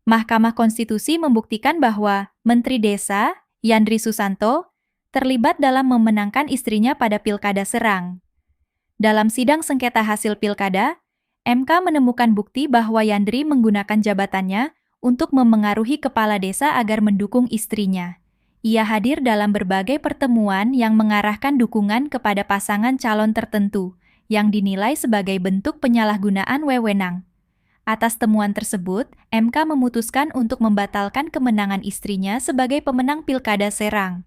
Mahkamah Konstitusi membuktikan bahwa Menteri Desa, Yandri Susanto, terlibat dalam memenangkan istrinya pada Pilkada Serang. Dalam sidang sengketa hasil Pilkada, MK menemukan bukti bahwa Yandri menggunakan jabatannya untuk memengaruhi kepala desa agar mendukung istrinya. Ia hadir dalam berbagai pertemuan yang mengarahkan dukungan kepada pasangan calon tertentu, yang dinilai sebagai bentuk penyalahgunaan wewenang. Atas temuan tersebut, MK memutuskan untuk membatalkan kemenangan istrinya sebagai pemenang Pilkada Serang.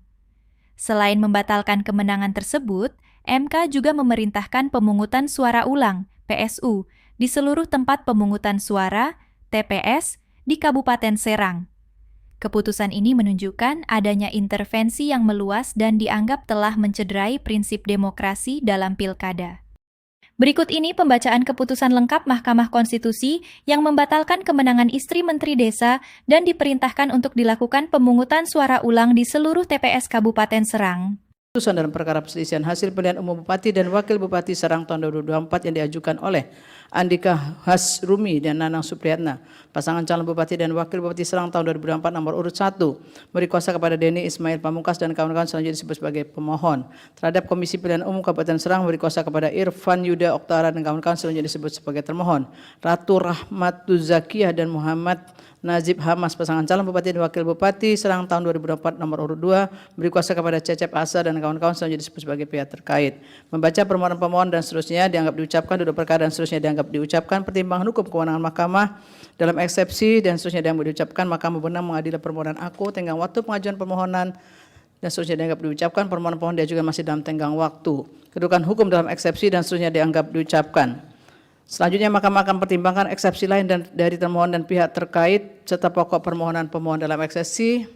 Selain membatalkan kemenangan tersebut, MK juga memerintahkan pemungutan suara ulang, PSU, di seluruh tempat pemungutan suara, TPS, di Kabupaten Serang. Keputusan ini menunjukkan adanya intervensi yang meluas dan dianggap telah mencederai prinsip demokrasi dalam pilkada. Berikut ini pembacaan keputusan lengkap Mahkamah Konstitusi yang membatalkan kemenangan istri Menteri Desa dan diperintahkan untuk dilakukan pemungutan suara ulang di seluruh TPS Kabupaten Serang. Keputusan dalam perkara perselisihan hasil pemilihan umum Bupati dan Wakil Bupati Serang tahun 2024 yang diajukan oleh Andika Hasrumi dan Nanang Supriyatna, pasangan calon Bupati dan Wakil Bupati Serang tahun 2024 nomor urut 1, beri kuasa kepada Denny Ismail Pamungkas dan kawan-kawan selanjutnya disebut sebagai pemohon. Terhadap Komisi Pemilihan Umum Kabupaten Serang beri kuasa kepada Irfan Yuda Oktara dan kawan-kawan selanjutnya disebut sebagai termohon. Ratu Rahmatul Zakiyah dan Muhammad Najib Hamas, pasangan calon Bupati dan Wakil Bupati Serang tahun 2024 nomor urut 2, beri kuasa kepada Cecep Asa dan kawan-kawan selanjutnya disebut sebagai pihak terkait. Membaca permohonan pemohon dan seterusnya dianggap diucapkan, duduk perkara dan seterusnya dianggap diucapkan, pertimbangan hukum kewenangan mahkamah dalam eksepsi dan seterusnya dianggap diucapkan, mahkamah berwenang mengadili permohonan aku, tenggang waktu pengajuan permohonan dan seterusnya dianggap diucapkan, permohonan pemohon diajukan masih dalam tenggang waktu. Kedudukan hukum dalam eksepsi dan seterusnya dianggap diucapkan. Selanjutnya mahkamah akan pertimbangkan eksepsi lain dan dari termohon dan pihak terkait serta pokok permohonan pemohon dalam eksepsi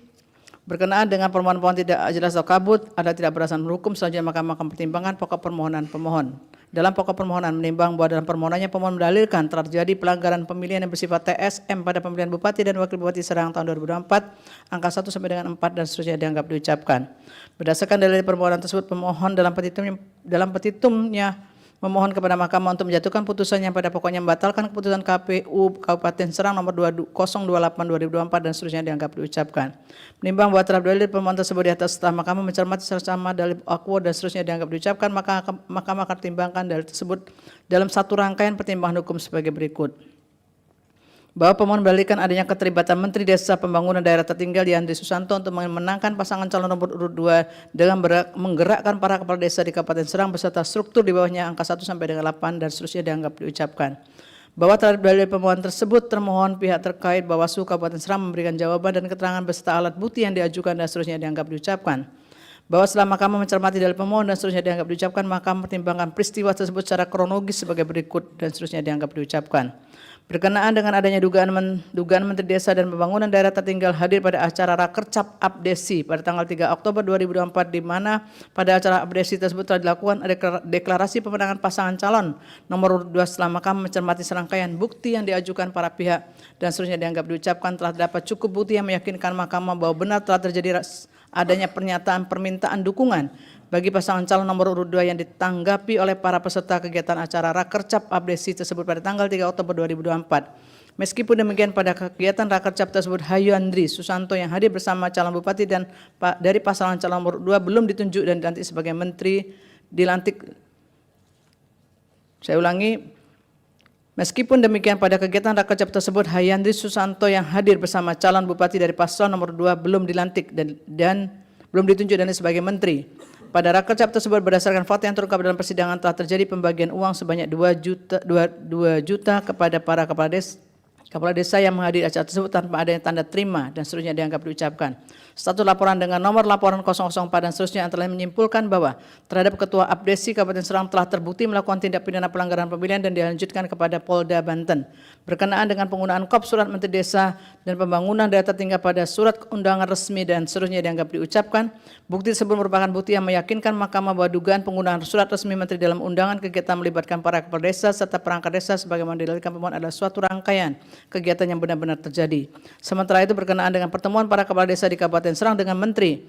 berkenaan dengan permohonan pemohon tidak jelas atau kabut ada tidak berdasarkan hukum. Selanjutnya mahkamah akan pertimbangkan pokok permohonan pemohon. Dalam pokok permohonan menimbang bahwa dalam permohonannya pemohon mendalilkan terjadi pelanggaran pemilihan yang bersifat TSM pada pemilihan Bupati dan Wakil Bupati Serang tahun 2024 angka 1 sampai dengan 4 dan seterusnya dianggap diucapkan. Berdasarkan dalil permohonan tersebut, pemohon dalam petitumnya memohon kepada mahkamah untuk menjatuhkan putusan yang pada pokoknya membatalkan keputusan KPU Kabupaten Serang nomor 028/2024 dan seterusnya dianggap diucapkan. Menimbang bahwa terhadap dalil permohonan tersebut di atas setelah mahkamah mencermati secara dalil akwa dan seterusnya dianggap diucapkan, maka mahkamah akan pertimbangkan dalil tersebut dalam satu rangkaian pertimbangan hukum sebagai berikut. Bahwa pemohon mendalilkan adanya keterlibatan Menteri Desa Pembangunan Daerah Tertinggal Yandri Susanto untuk memenangkan pasangan calon nomor urut 2 dengan menggerakkan para kepala desa di Kabupaten Serang beserta struktur di bawahnya angka 1 sampai dengan 8 dan seterusnya dianggap diucapkan. Bahwa terhadap dalil pemohon tersebut termohon pihak terkait Bawaslu Kabupaten Serang memberikan jawaban dan keterangan beserta alat bukti yang diajukan dan seterusnya dianggap diucapkan. Bahwa setelah mahkamah mencermati dalil pemohon dan seterusnya dianggap diucapkan, mahkamah mempertimbangkan peristiwa tersebut secara kronologis sebagai berikut dan seterusnya dianggap diucapkan. Berkenaan dengan adanya dugaan Menteri Desa dan Pembangunan Daerah Tertinggal hadir pada acara Rakercap Abdesi pada tanggal 3 Oktober 2024 di mana pada acara Abdesi tersebut telah dilakukan deklarasi pemenangan pasangan calon nomor urut 2 setelah mahkamah mencermati serangkaian bukti yang diajukan para pihak dan seterusnya dianggap diucapkan telah dapat cukup bukti yang meyakinkan mahkamah bahwa benar telah terjadi adanya pernyataan permintaan dukungan bagi pasangan calon nomor urut 2 yang ditanggapi oleh para peserta kegiatan acara Rakercap Abdesi tersebut pada tanggal 3 Oktober 2024. Meskipun demikian pada kegiatan Rakercap tersebut Yandri Susanto yang hadir bersama calon bupati dan dari pasangan calon nomor 2 belum ditunjuk dan dilantik sebagai menteri Saya ulangi, meskipun demikian pada kegiatan Rakercap tersebut Yandri Susanto yang hadir bersama calon bupati dari paslon nomor 2 belum dilantik dan belum ditunjuk dan sebagai menteri. Pada Rakercap tersebut berdasarkan fakta yang terungkap dalam persidangan telah terjadi pembagian uang sebanyak 2 juta kepada para kepala desa yang menghadiri acara tersebut tanpa adanya tanda terima dan seterusnya dianggap diucapkan. Status laporan dengan nomor laporan 004 dan seterusnya yang telah menyimpulkan bahwa terhadap Ketua Abdesi Kabupaten Serang telah terbukti melakukan tindak pidana pelanggaran pemilihan dan dilanjutkan kepada Polda Banten. Berkenaan dengan penggunaan kop surat Menteri Desa dan Pembangunan Daerah Tertinggal pada surat undangan resmi dan seterusnya dianggap diucapkan. Bukti tersebut merupakan bukti yang meyakinkan mahkamah bahwa dugaan penggunaan surat resmi Menteri dalam undangan kegiatan melibatkan para kepala desa serta perangkat desa sebagaimana didalilkan pemohon adalah suatu rangkaian kegiatan yang benar-benar terjadi. Sementara itu berkenaan dengan pertemuan para kepala desa di Kabupaten Serang dengan Menteri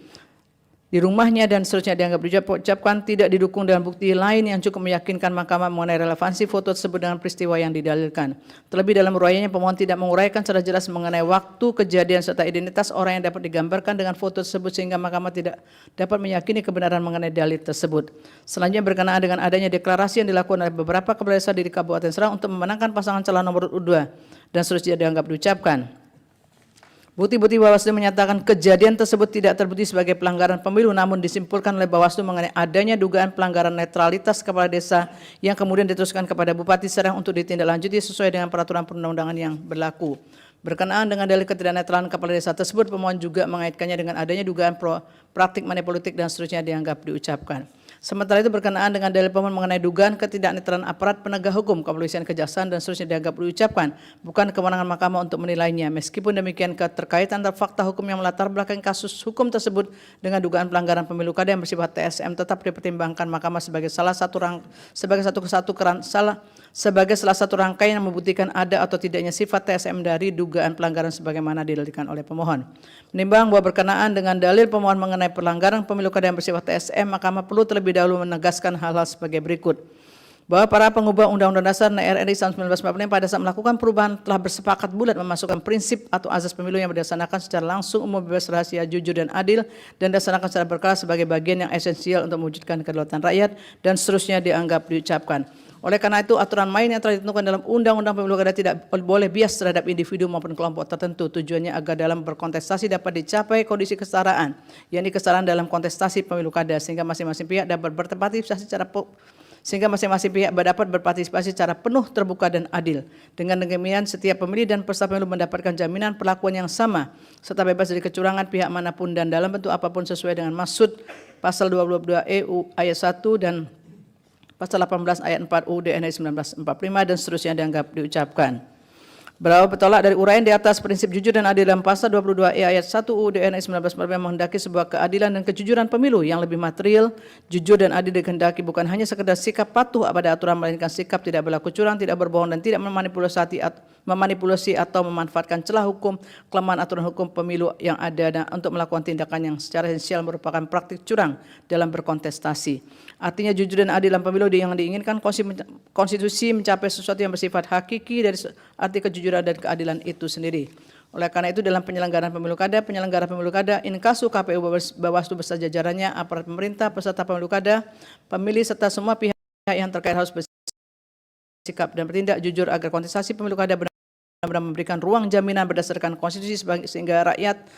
di rumahnya dan seterusnya dianggap diucapkan, tidak didukung dengan bukti lain yang cukup meyakinkan mahkamah mengenai relevansi foto tersebut dengan peristiwa yang didalilkan. Terlebih dalam uraiannya pemohon tidak menguraikan secara jelas mengenai waktu kejadian serta identitas orang yang dapat digambarkan dengan foto tersebut sehingga mahkamah tidak dapat meyakini kebenaran mengenai dalil tersebut. Selanjutnya berkenaan dengan adanya deklarasi yang dilakukan oleh beberapa kepala desa di Kabupaten Serang untuk memenangkan pasangan calon nomor urut 2 dan seterusnya dianggap diucapkan. Bukti-bukti Bawaslu menyatakan kejadian tersebut tidak terbukti sebagai pelanggaran pemilu, namun disimpulkan oleh Bawaslu mengenai adanya dugaan pelanggaran netralitas kepala desa yang kemudian diteruskan kepada Bupati Serang untuk ditindaklanjuti sesuai dengan peraturan perundang-undangan yang berlaku. Berkenaan dengan dalil ketidaknetralan kepala desa tersebut, pemohon juga mengaitkannya dengan adanya dugaan praktik money politik dan seterusnya dianggap diucapkan. Sementara itu berkenaan dengan dalil pemohon mengenai dugaan ketidaknetralan aparat penegak hukum, kepolisian, kejaksaan dan seterusnya dianggap diucapkan, bukan kewenangan mahkamah untuk menilainya. Meskipun demikian, keterkaitan antara fakta hukum yang melatar belakangi kasus hukum tersebut dengan dugaan pelanggaran pemilu kada yang bersifat TSM tetap dipertimbangkan mahkamah sebagai salah satu rangkaian yang membuktikan ada atau tidaknya sifat TSM dari dugaan pelanggaran sebagaimana didalilkan oleh pemohon. Menimbang bahwa berkenaan dengan dalil pemohon mengenai pelanggaran pemilu kada yang bersifat TSM, mahkamah perlu terlebih dahulu menegaskan hal-hal sebagai berikut. Bahwa para pengubah Undang-Undang Dasar RI tahun 1945 pada saat melakukan perubahan telah bersepakat bulat memasukkan prinsip atau azas pemilu yang berdasarkan secara langsung, umum, bebas, rahasia, jujur dan adil dan dilaksanakan secara berkala sebagai bagian yang esensial untuk mewujudkan kedaulatan rakyat dan seterusnya dianggap diucapkan. Oleh karena itu, aturan main yang telah ditentukan dalam Undang-Undang Pemilu Kada tidak boleh bias terhadap individu maupun kelompok tertentu. Tujuannya agar dalam berkontestasi dapat dicapai kondisi kesetaraan, yakni kesetaraan dalam kontestasi pemilu kada, sehingga masing-masing pihak dapat berpartisipasi secara penuh, terbuka dan adil. Dengan demikian, setiap pemilih dan peserta pemilu mendapatkan jaminan perlakuan yang sama serta bebas dari kecurangan pihak manapun dan dalam bentuk apapun sesuai dengan maksud pasal 22 EU ayat 1 dan pasal 18 ayat 4 UUD NRI 1945 dan seterusnya dianggap diucapkan. Berawal bertolak dari uraian di atas prinsip jujur dan adil dalam pasal 22 ayat 1 UUD NRI 1945 menghendaki sebuah keadilan dan kejujuran pemilu yang lebih material, jujur dan adil dikehendaki bukan hanya sekedar sikap patuh pada aturan, melainkan sikap tidak berlaku curang, tidak berbohong dan tidak memanipulasi atau memanfaatkan celah hukum, kelemahan aturan hukum pemilu yang ada dan untuk melakukan tindakan yang secara esensial merupakan praktik curang dalam berkontestasi. Artinya jujur dan adil dalam pemilu yang diinginkan konstitusi mencapai sesuatu yang bersifat hakiki dari arti kejujuran dan keadilan itu sendiri. Oleh karena itu dalam penyelenggara pemilu kada, Inkasu, KPU, Bawaslu beserta jajarannya, aparat pemerintah, peserta pemilu kada, pemilih serta semua pihak yang terkait harus bersikap dan bertindak jujur agar kontestasi pemilu kada benar-benar memberikan ruang jaminan berdasarkan konstitusi sehingga rakyat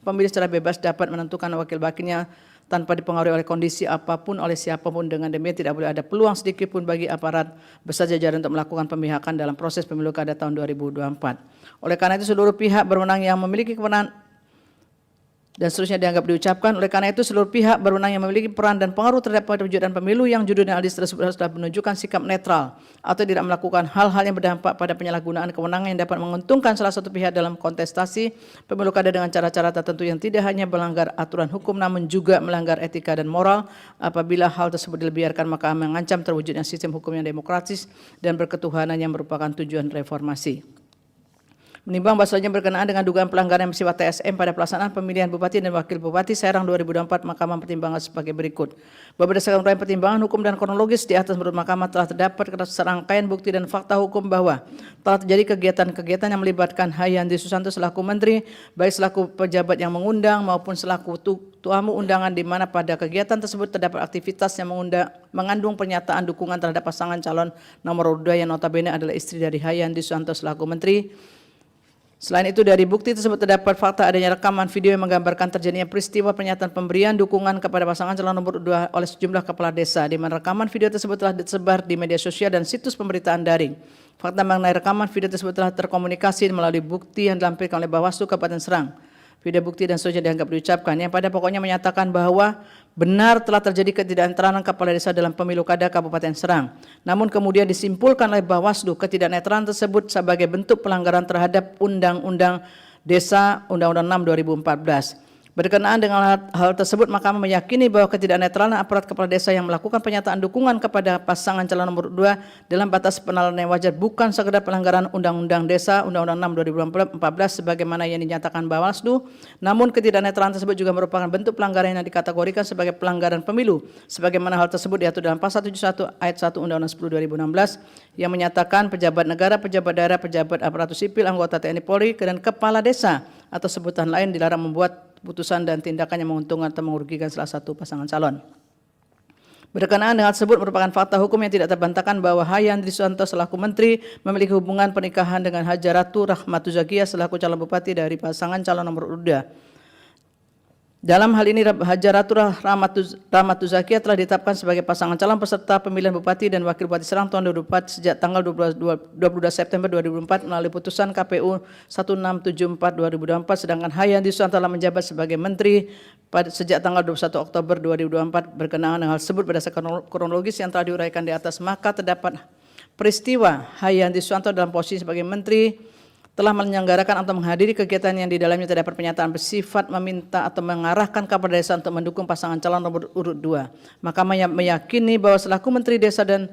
pemilih secara bebas dapat menentukan wakil-wakilnya tanpa dipengaruhi oleh kondisi apapun oleh siapapun. Dengan demikian tidak boleh ada peluang sedikit pun bagi aparat beserta jajaran untuk melakukan pemihakan dalam proses pemilu kada tahun 2024. Oleh karena itu seluruh pihak berwenang yang memiliki kewenangan dan seterusnya dianggap diucapkan. Oleh karena itu seluruh pihak berwenang yang memiliki peran dan pengaruh terhadap perwujudan pemilu yang jujur dan adil tersebut harus menunjukkan sikap netral atau tidak melakukan hal-hal yang berdampak pada penyalahgunaan kewenangan yang dapat menguntungkan salah satu pihak dalam kontestasi pemilu kada dengan cara-cara tertentu yang tidak hanya melanggar aturan hukum namun juga melanggar etika dan moral. Apabila hal tersebut dibiarkan maka mengancam terwujudnya sistem hukum yang demokratis dan berketuhanan yang merupakan tujuan reformasi. Menimbang bahwasanya berkenaan dengan dugaan pelanggaran yang bersifat TSM pada pelaksanaan pemilihan Bupati dan Wakil Bupati Serang 2024, mahkamah pertimbangan sebagai berikut. Bahwa berdasarkan uraian pertimbangan hukum dan kronologis di atas menurut mahkamah telah terdapat serangkaian bukti dan fakta hukum bahwa telah terjadi kegiatan-kegiatan yang melibatkan Hayandi Susanto selaku Menteri, baik selaku pejabat yang mengundang maupun selaku tamu undangan, di mana pada kegiatan tersebut terdapat aktivitas yang mengandung pernyataan dukungan terhadap pasangan calon nomor 2 yang notabene adalah istri dari Hayandi Susanto selaku Menteri. Selain itu dari bukti tersebut terdapat fakta adanya rekaman video yang menggambarkan terjadinya peristiwa pernyataan pemberian dukungan kepada pasangan calon nomor 2 oleh sejumlah kepala desa, di mana rekaman video tersebut telah disebar di media sosial dan situs pemberitaan daring. Fakta mengenai rekaman video tersebut telah terkomunikasi melalui bukti yang dilampirkan oleh Bawaslu Kabupaten Serang. Video bukti dan seterusnya dianggap diucapkan yang pada pokoknya menyatakan bahwa benar telah terjadi ketidaknetralan kepala desa dalam pemilu kada Kabupaten Serang. Namun kemudian disimpulkan oleh Bawaslu ketidaknetralan tersebut sebagai bentuk pelanggaran terhadap Undang-Undang Desa Undang-Undang 6 2014. Berkenaan dengan hal tersebut, Mahkamah meyakini bahwa ketidaknetralan aparat kepala desa yang melakukan pernyataan dukungan kepada pasangan calon nomor 2 dalam batas penahanan yang wajar bukan sekedar pelanggaran Undang-Undang Desa Undang-Undang 6 2014 sebagaimana yang dinyatakan Bawaslu, namun ketidaknetralan tersebut juga merupakan bentuk pelanggaran yang dikategorikan sebagai pelanggaran pemilu sebagaimana hal tersebut diatur dalam Pasal 71 Ayat 1 Undang-Undang 10 2016 yang menyatakan pejabat negara, pejabat daerah, pejabat aparatur sipil, anggota TNI Polri, dan kepala desa atau sebutan lain dilarang membuat putusan dan tindakan yang menguntungkan atau merugikan salah satu pasangan calon. Berkenaan dengan tersebut merupakan fakta hukum yang tidak terbantahkan bahwa Hayandri Susanto selaku Menteri memiliki hubungan pernikahan dengan Haja Ratu Rahmatu Zakia selaku calon bupati dari pasangan calon nomor urut 2. Dalam hal ini Haja Ratu Rahmatu Zakia telah ditetapkan sebagai pasangan calon peserta pemilihan bupati dan wakil bupati Serang tahun 2024 sejak tanggal 22 September 2004 melalui putusan KPU 1674/2024, sedangkan Hayandri Susanto telah menjabat sebagai Menteri sejak tanggal 21 Oktober 2024. Berkenaan dengan hal tersebut berdasarkan kronologis yang telah diuraikan di atas, maka terdapat peristiwa Hayandri Susanto dalam posisi sebagai Menteri telah menyelenggarakan atau menghadiri kegiatan yang di dalamnya terdapat pernyataan bersifat meminta atau mengarahkan kepala desa untuk mendukung pasangan calon nomor urut 2. Mahkamah meyakini bahwa selaku Menteri Desa dan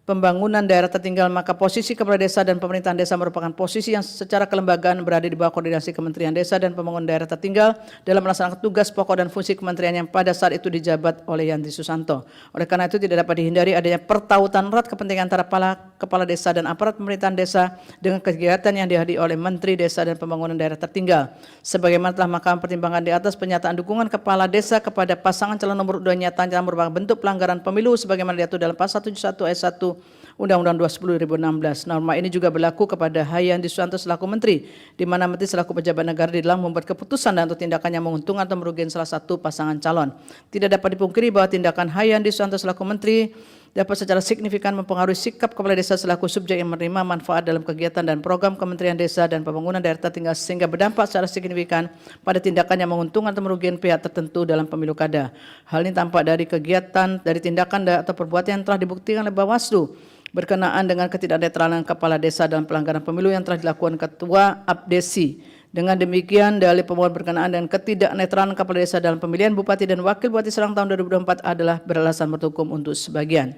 Pembangunan Daerah Tertinggal, maka posisi kepala desa dan pemerintahan desa merupakan posisi yang secara kelembagaan berada di bawah koordinasi Kementerian Desa dan Pembangunan Daerah Tertinggal dalam melaksanakan tugas pokok dan fungsi kementerian yang pada saat itu dijabat oleh Yandri Susanto. Oleh karena itu tidak dapat dihindari adanya pertautan erat kepentingan antara kepala desa dan aparat pemerintahan desa dengan kegiatan yang dihadiri oleh Menteri Desa dan Pembangunan Daerah Tertinggal. Sebagaimana telah Mahkamah pertimbangkan di atas, pernyataan dukungan kepala desa kepada pasangan calon nomor 2 nyatanya merupakan bentuk pelanggaran pemilu sebagaimana diatur dalam Pasal 71 Ayat 1 Undang-Undang 2010/2016. Norma ini juga berlaku kepada Hayandri Susanto selaku Menteri, di mana Menteri selaku pejabat negara dilarang membuat keputusan dan atau tindakan yang menguntungkan atau merugikan salah satu pasangan calon. Tidak dapat dipungkiri bahwa tindakan Hayandri Susanto selaku Menteri dapat secara signifikan mempengaruhi sikap kepala desa selaku subjek yang menerima manfaat dalam kegiatan dan program Kementerian Desa dan Pembangunan Daerah Tertinggal sehingga berdampak secara signifikan pada tindakan yang menguntungkan atau merugikan pihak tertentu dalam pemilu kada. Hal ini tampak dari kegiatan, dari tindakan atau perbuatan yang telah dibuktikan oleh Bawaslu berkenaan dengan ketidaknetralan kepala desa dalam pelanggaran pemilu yang telah dilakukan Ketua Abdesi. Dengan demikian, dalil pemohon berkenaan dengan ketidaknetralan kepala desa dalam pemilihan bupati dan wakil bupati Serang tahun 2024 adalah beralasan menurut hukum untuk sebagian.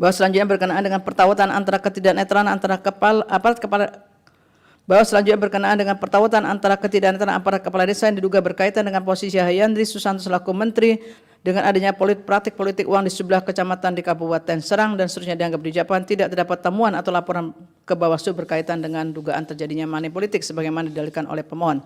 Bahwa selanjutnya berkenaan dengan pertautan antara ketidaknetralan antara aparat kepala desa yang diduga berkaitan dengan posisi Hayandri Susanto selaku Menteri dengan adanya praktik politik uang di sebelah kecamatan di Kabupaten Serang dan seterusnya dianggap dijawab tidak terdapat temuan atau laporan ke Bawaslu berkaitan dengan dugaan terjadinya money politik sebagaimana didalilkan oleh pemohon.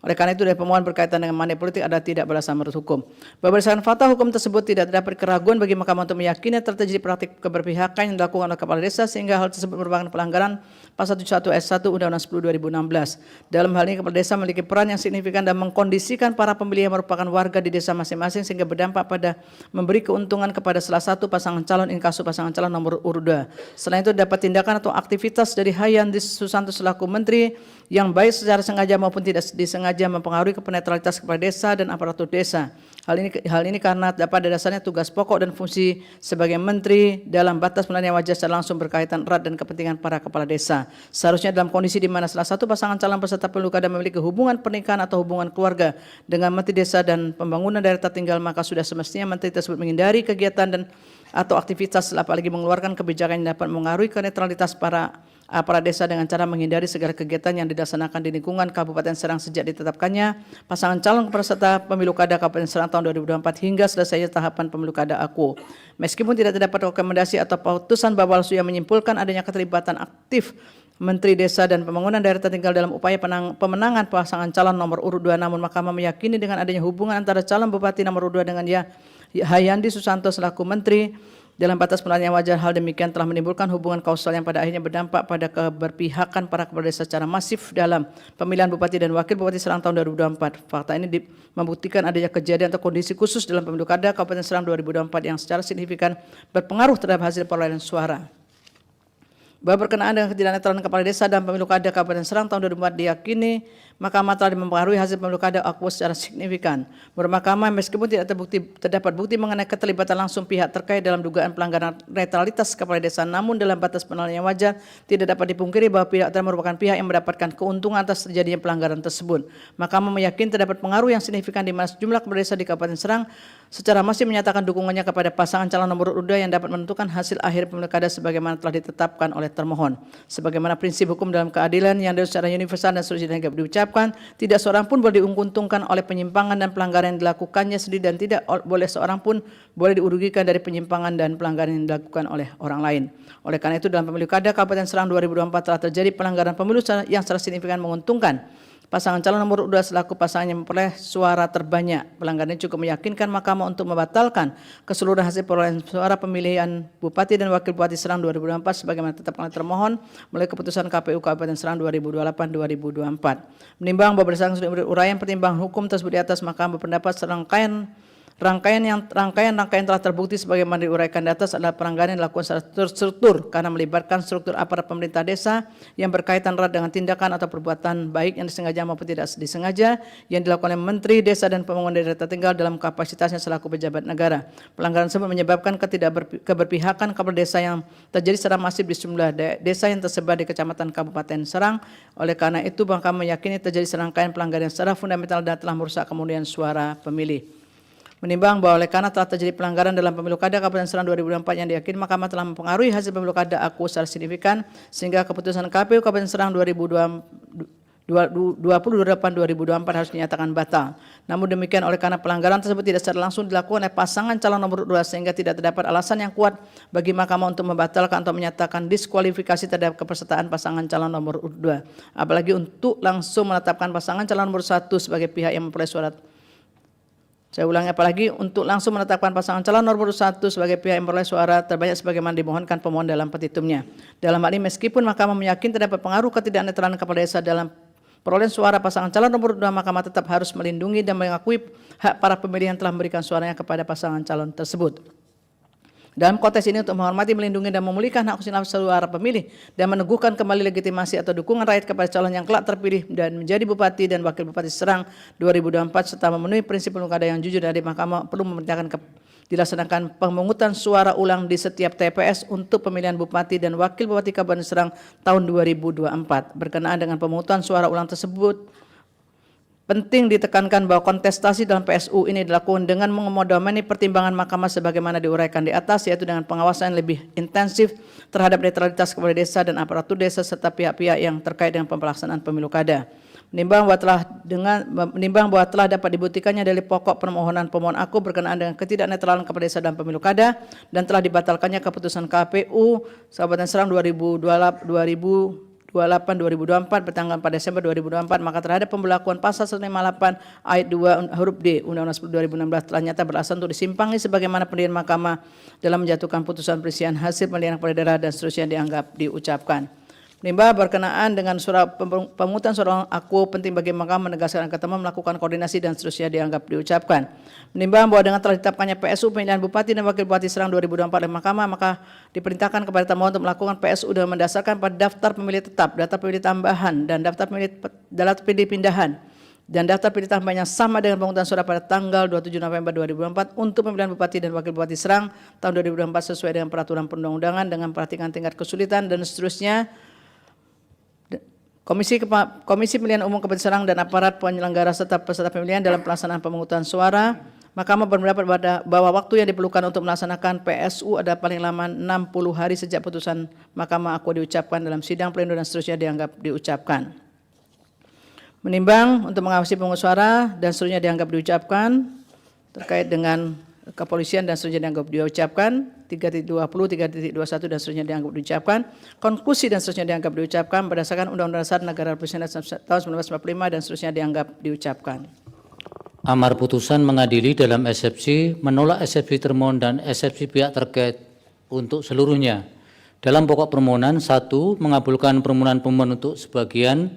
Oleh karena itu, dari pemohon berkaitan dengan money politik adalah tidak beralasan menurut hukum. Berdasarkan fakta hukum tersebut tidak terdapat keraguan bagi Mahkamah untuk meyakini terjadi praktik keberpihakan yang dilakukan oleh kepala desa sehingga hal tersebut merupakan pelanggaran Pasal 71 Ayat 1 Undang-Undang 10 2016. Dalam hal ini kepala desa memiliki peran yang signifikan dan mengkondisikan para pemilih yang merupakan warga di desa masing-masing sehingga berdampak pada memberi keuntungan kepada salah satu pasangan calon inkasu pasangan calon nomor urut 2. Selain itu dapat tindakan atau aktivitas dari Hayandri Susanto selaku Menteri yang baik secara sengaja maupun tidak disengaja mempengaruhi netralitas kepala desa dan aparatur desa. Hal ini karena dapat dasarnya tugas pokok dan fungsi sebagai Menteri dalam batas penahanan yang wajar secara langsung berkaitan erat dan kepentingan para kepala desa. Seharusnya dalam kondisi di mana salah satu pasangan calon peserta pemilu kada memiliki hubungan pernikahan atau hubungan keluarga dengan Menteri Desa dan Pembangunan Daerah Tertinggal, maka sudah semestinya Menteri tersebut menghindari kegiatan dan atau aktivitas apalagi mengeluarkan kebijakan yang dapat mengaruhi netralitas para aparat desa dengan cara menghindari segala kegiatan yang dilaksanakan di lingkungan Kabupaten Serang sejak ditetapkannya pasangan calon peserta pemilu kada Kabupaten Serang tahun 2024 hingga selesainya tahapan pemilu kada aku. Meskipun tidak terdapat rekomendasi atau putusan Bawaslu yang menyimpulkan adanya keterlibatan aktif Menteri Desa dan Pembangunan Daerah Tertinggal dalam upaya pemenangan pasangan calon nomor urut 2, namun Mahkamah meyakini dengan adanya hubungan antara calon bupati nomor urut 2 dengan Hayandri Susanto selaku Menteri dalam batas penahanan yang wajar. Hal demikian telah menimbulkan hubungan kausal yang pada akhirnya berdampak pada keberpihakan para kepala desa secara masif dalam pemilihan bupati dan wakil bupati Serang tahun 2024. Fakta ini membuktikan adanya kejadian atau kondisi khusus dalam pemilu kada Kabupaten Serang 2024 yang secara signifikan berpengaruh terhadap hasil perolehan suara. Bahwa berkenaan dengan ketidaknetralan kepala desa dan pemilu kada Kabupaten Serang tahun 2004 diyakini Mahkamah telah mempengaruhi hasil pemilu kada Akwo secara signifikan. Menurut Mahkamah, meskipun tidak terdapat bukti mengenai keterlibatan langsung pihak terkait dalam dugaan pelanggaran netralitas kepala desa, namun dalam batas penilaian yang wajar, tidak dapat dipungkiri bahwa pihak tersebut merupakan pihak yang mendapatkan keuntungan atas terjadinya pelanggaran tersebut. Mahkamah meyakini terdapat pengaruh yang signifikan di mana sejumlah kepala desa di Kabupaten Serang secara masif menyatakan dukungannya kepada pasangan calon nomor urut 2 yang dapat menentukan hasil akhir pemilu kada sebagaimana telah ditetapkan oleh termohon. Sebagaimana prinsip hukum dalam keadilan yang secara universal dan seterusnya diucapkan, tidak seorang pun boleh diuntungkan oleh penyimpangan dan pelanggaran yang dilakukannya sendiri dan tidak boleh seorang pun boleh dirugikan dari penyimpangan dan pelanggaran yang dilakukan oleh orang lain. Oleh karena itu dalam pemilu kada Kabupaten Serang 2024 telah terjadi pelanggaran pemilu yang secara signifikan menguntungkan pasangan calon nomor 2 selaku pasangan yang memperoleh suara terbanyak. Pelanggaran ini cukup meyakinkan Mahkamah untuk membatalkan keseluruhan hasil perolehan suara pemilihan Bupati dan Wakil Bupati Serang 2024 sebagaimana ditetapkan oleh termohon melalui keputusan KPU Kabupaten Serang 2028-2024. Menimbang bahwa berdasarkan uraian pertimbangan hukum tersebut di atas, Mahkamah berpendapat rangkaian telah terbukti sebagaimana diuraikan di atas adalah pelanggaran yang dilakukan secara terstruktur karena melibatkan struktur aparat pemerintah desa yang berkaitan erat dengan tindakan atau perbuatan baik yang disengaja maupun tidak disengaja yang dilakukan oleh Menteri Desa dan Pembangunan Daerah Tertinggal dalam kapasitasnya selaku pejabat negara. Pelanggaran tersebut menyebabkan keberpihakan kepala desa yang terjadi secara masif di sejumlah desa yang tersebar di Kecamatan Kabupaten Serang. Oleh karena itu, Mahkamah meyakini terjadi serangkaian pelanggaran secara fundamental dan telah merusak kemudian suara pemilih. Menimbang bahwa oleh karena telah terjadi pelanggaran dalam pemilu kada Kabupaten Serang 2024 yang diyakini Mahkamah telah mempengaruhi hasil pemilu kada Akwo secara signifikan sehingga keputusan KPU Kabupaten Serang 2028-2024 harus dinyatakan batal. Namun demikian, oleh karena pelanggaran tersebut tidak secara langsung dilakukan oleh pasangan calon nomor 2 sehingga tidak terdapat alasan yang kuat bagi Mahkamah untuk membatalkan atau menyatakan diskualifikasi terhadap kepesertaan pasangan calon nomor 2. Apalagi untuk langsung menetapkan pasangan calon nomor 1 sebagai pihak yang memperoleh suara. Saya ulangi, apalagi untuk langsung menetapkan pasangan calon nomor 1 sebagai pihak yang memperoleh suara terbanyak sebagaimana dimohonkan pemohon dalam petitumnya. Dalam hal ini, meskipun Mahkamah meyakini terdapat pengaruh ketidaknetralan kepala desa dalam perolehan suara pasangan calon nomor 2, Mahkamah tetap harus melindungi dan mengakui hak para pemilih yang telah memberikan suaranya kepada pasangan calon tersebut. Dalam konteks ini, untuk menghormati, melindungi, dan memulihkan hak konstitusional suara pemilih dan meneguhkan kembali legitimasi atau dukungan rakyat kepada calon yang kelak terpilih dan menjadi Bupati dan Wakil Bupati Serang 2024 serta memenuhi prinsip pemilu kada yang jujur, dari Mahkamah perlu memerintahkan dilaksanakan pemungutan suara ulang di setiap TPS untuk pemilihan Bupati dan Wakil Bupati Kabupaten Serang tahun 2024. Berkenaan dengan pemungutan suara ulang tersebut, penting ditekankan bahwa kontestasi dalam PSU ini dilakukan dengan mengakomodasi pertimbangan Mahkamah sebagaimana diuraikan di atas, yaitu dengan pengawasan yang lebih intensif terhadap netralitas kepala desa dan aparatur desa serta pihak-pihak yang terkait dengan pelaksanaan pemilu kada. Menimbang bahwa telah dapat dibuktikannya dari pokok permohonan pemohon aku berkenaan dengan ketidaknetralan kepala desa dalam pemilu kada dan telah dibatalkannya keputusan KPU Kabupaten Serang 2028-2024 bertanggal 4 Desember 2024, maka terhadap pemberlakuan pasal 158 ayat 2 huruf D Undang-Undang 10 2016 telah nyata beralasan untuk disimpangi sebagaimana pendirian Mahkamah dalam menjatuhkan putusan perselisihan hasil pemilihan kepala daerah dan seterusnya dianggap diucapkan. Menimbang berkenaan dengan pemungutan suara Akwo penting bagi Mahkamah menegaskan ketemu melakukan koordinasi dan seterusnya dianggap diucapkan. Menimbang bahwa dengan telah ditetapkannya PSU pemilihan Bupati dan Wakil Bupati Serang 2024 oleh Mahkamah, maka diperintahkan kepada termohon untuk melakukan PSU dengan mendasarkan pada daftar pemilih tetap, daftar pemilih tambahan, dan daftar pemilih pindahan dan daftar pemilih tambahan yang sama dengan pemungutan suara pada tanggal 27 November 2024 untuk pemilihan Bupati dan Wakil Bupati Serang tahun 2024 sesuai dengan peraturan perundang-undangan dengan perhatikan tingkat kesulitan dan seterusnya. Komisi Pemilihan Umum Kabupaten Serang dan aparat penyelenggara serta peserta pemilihan dalam pelaksanaan pemungutan suara, Mahkamah berpendapat bahwa waktu yang diperlukan untuk melaksanakan PSU adalah paling lama 60 hari sejak putusan Mahkamah Akwo diucapkan dalam sidang pleno dan seterusnya dianggap diucapkan. Menimbang untuk mengawasi pemungutan suara dan seterusnya dianggap diucapkan terkait dengan kepolisian dan seterusnya dianggap diucapkan, 3.20, 3.21 dan seterusnya dianggap diucapkan, konklusi dan seterusnya dianggap diucapkan berdasarkan Undang-Undang Dasar Negara Republik Indonesia tahun 1945 dan seterusnya dianggap diucapkan. Amar putusan mengadili dalam eksepsi, menolak eksepsi termohon dan eksepsi pihak terkait untuk seluruhnya. Dalam pokok permohonan, 1. Mengabulkan permohonan pemohon untuk sebagian,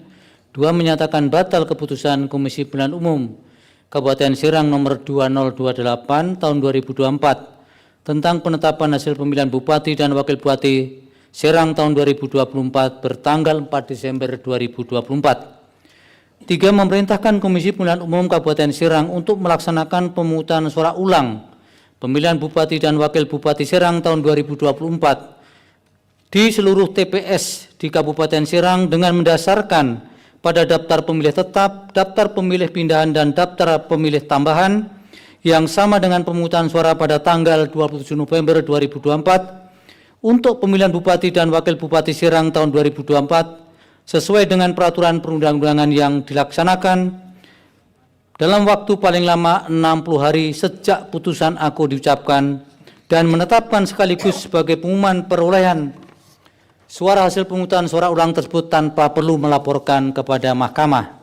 2. Menyatakan batal keputusan Komisi Pemilihan Umum Kabupaten Serang nomor 2028 tahun 2024 tentang penetapan hasil pemilihan Bupati dan Wakil Bupati Serang tahun 2024 bertanggal 4 Desember 2024. 3. Memerintahkan Komisi Pemilihan Umum Kabupaten Serang untuk melaksanakan pemungutan suara ulang pemilihan Bupati dan Wakil Bupati Serang tahun 2024 di seluruh TPS di Kabupaten Serang dengan mendasarkan pada daftar pemilih tetap, daftar pemilih pindahan, dan daftar pemilih tambahan yang sama dengan pemungutan suara pada tanggal 27 November 2024 untuk pemilihan Bupati dan Wakil Bupati Serang tahun 2024 sesuai dengan peraturan perundang-undangan yang dilaksanakan dalam waktu paling lama 60 hari sejak putusan aku diucapkan dan menetapkan sekaligus sebagai pengumuman perolehan suara hasil pemungutan suara ulang tersebut tanpa perlu melaporkan kepada mahkamah.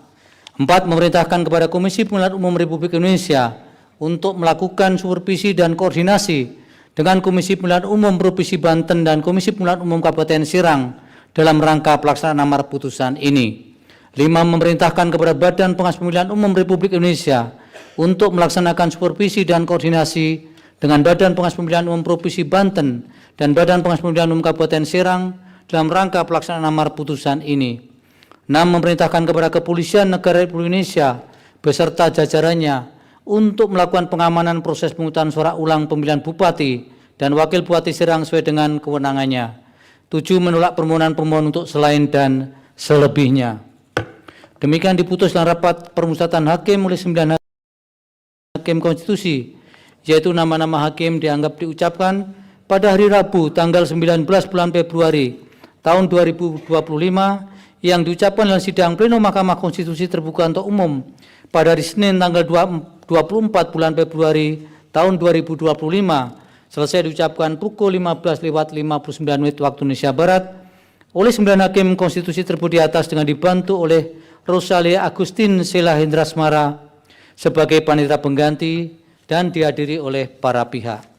4. Memerintahkan kepada Komisi Pemilihan Umum Republik Indonesia untuk melakukan supervisi dan koordinasi dengan Komisi Pemilihan Umum Provinsi Banten dan Komisi Pemilihan Umum Kabupaten Serang dalam rangka pelaksanaan amar putusan ini. 5. Memerintahkan kepada Badan Pengawas Pemilihan Umum Republik Indonesia untuk melaksanakan supervisi dan koordinasi dengan Badan Pengawas Pemilihan Umum Provinsi Banten dan Badan Pengawas Pemilihan Umum Kabupaten Serang dalam rangka pelaksanaan amar putusan ini. 6. Memerintahkan kepada Kepolisian Negara Republik Indonesia beserta jajarannya untuk melakukan pengamanan proses pemungutan suara ulang pemilihan Bupati dan Wakil Bupati Serang sesuai dengan kewenangannya. 7. Menolak permohonan pemohon untuk selain dan selebihnya. Demikian diputus dalam rapat permusyawaratan hakim oleh 9 hakim konstitusi, yaitu nama-nama hakim dianggap diucapkan pada hari Rabu tanggal 19 bulan Februari tahun 2025 yang diucapkan dalam sidang pleno Mahkamah Konstitusi terbuka untuk umum pada hari Senin tanggal 24 bulan Februari tahun 2025 selesai diucapkan pukul 15:59 waktu Indonesia Barat oleh 9 hakim konstitusi tersebut di atas dengan dibantu oleh Rosalia Agustin Sela Hendrasmara sebagai panitera pengganti dan dihadiri oleh para pihak.